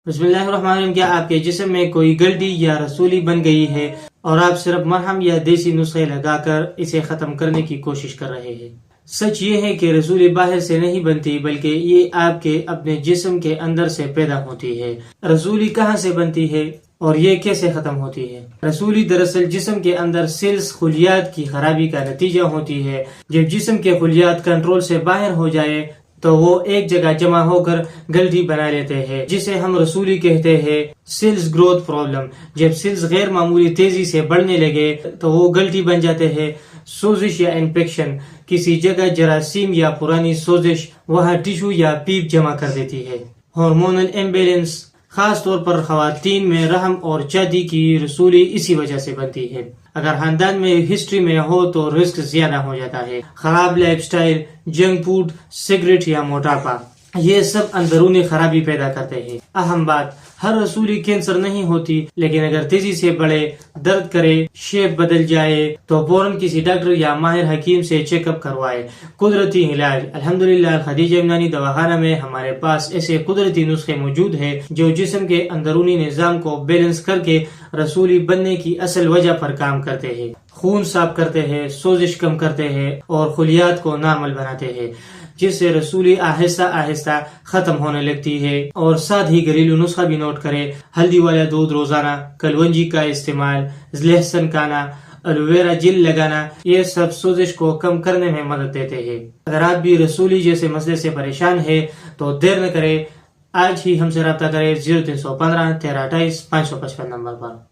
بسم اللہ الرحمن الرحیم۔ کیا آپ کے جسم میں کوئی گلٹی یا رسولی بن گئی ہے اور آپ صرف مرہم یا دیسی نسخے لگا کر اسے ختم کرنے کی کوشش کر رہے ہیں؟ سچ یہ ہے کہ رسولی باہر سے نہیں بنتی، بلکہ یہ آپ کے اپنے جسم کے اندر سے پیدا ہوتی ہے۔ رسولی کہاں سے بنتی ہے اور یہ کیسے ختم ہوتی ہے؟ رسولی دراصل جسم کے اندر سیلز خلیات کی خرابی کا نتیجہ ہوتی ہے۔ جب جسم کے خلیات کنٹرول سے باہر ہو جائے تو وہ ایک جگہ جمع ہو کر گلٹی بنا لیتے ہیں، جسے ہم رسولی کہتے ہیں۔ سیلز گروتھ پرابلم، جب سیلز غیر معمولی تیزی سے بڑھنے لگے تو وہ گلٹی بن جاتے ہیں۔ سوزش یا انفیکشن، کسی جگہ جراثیم یا پرانی سوزش وہاں ٹشو یا پیپ جمع کر دیتی ہے۔ ہارمونل امبیلنس، خاص طور پر خواتین میں رحم اور چادی کی رسولی اسی وجہ سے بنتی ہے۔ اگر خاندان میں ہسٹری میں ہو تو رسک زیادہ ہو جاتا ہے۔ خراب life style, junk food, cigarette یا موٹاپا، یہ سب اندرونی خرابی پیدا کرتے ہیں۔ اہم بات، ہر رسولی کینسر نہیں ہوتی، لیکن اگر تیزی سے بڑھے، درد کرے، شیپ بدل جائے تو فوراً کسی ڈاکٹر یا ماہر حکیم سے چیک اپ کروائے۔ قدرتی علاج، الحمدللہ خدیجہ یمنانی دواخانہ میں ہمارے پاس ایسے قدرتی نسخے موجود ہیں جو جسم کے اندرونی نظام کو بیلنس کر کے رسولی بننے کی اصل وجہ پر کام کرتے ہیں۔ خون صاف کرتے ہیں، سوزش کم کرتے ہیں اور خلیات کو نارمل بناتے ہیں، جس سے رسولی آہستہ آہستہ ختم ہونے لگتی ہے۔ اور ساتھ ہی گھریلو نسخہ بھی نوٹ کرے: ہلدی والا دودھ روزانہ، کلونجی کا استعمال، لہسن کھانا، ایلوویرا جیل لگانا، یہ سب سوزش کو کم کرنے میں مدد دیتے ہیں۔ اگر آپ بھی رسولی جیسے مسئلے سے پریشان ہیں تو دیر نہ کریں، آج ہی ہم سے رابطہ کریں 0315 1328 555 نمبر پر۔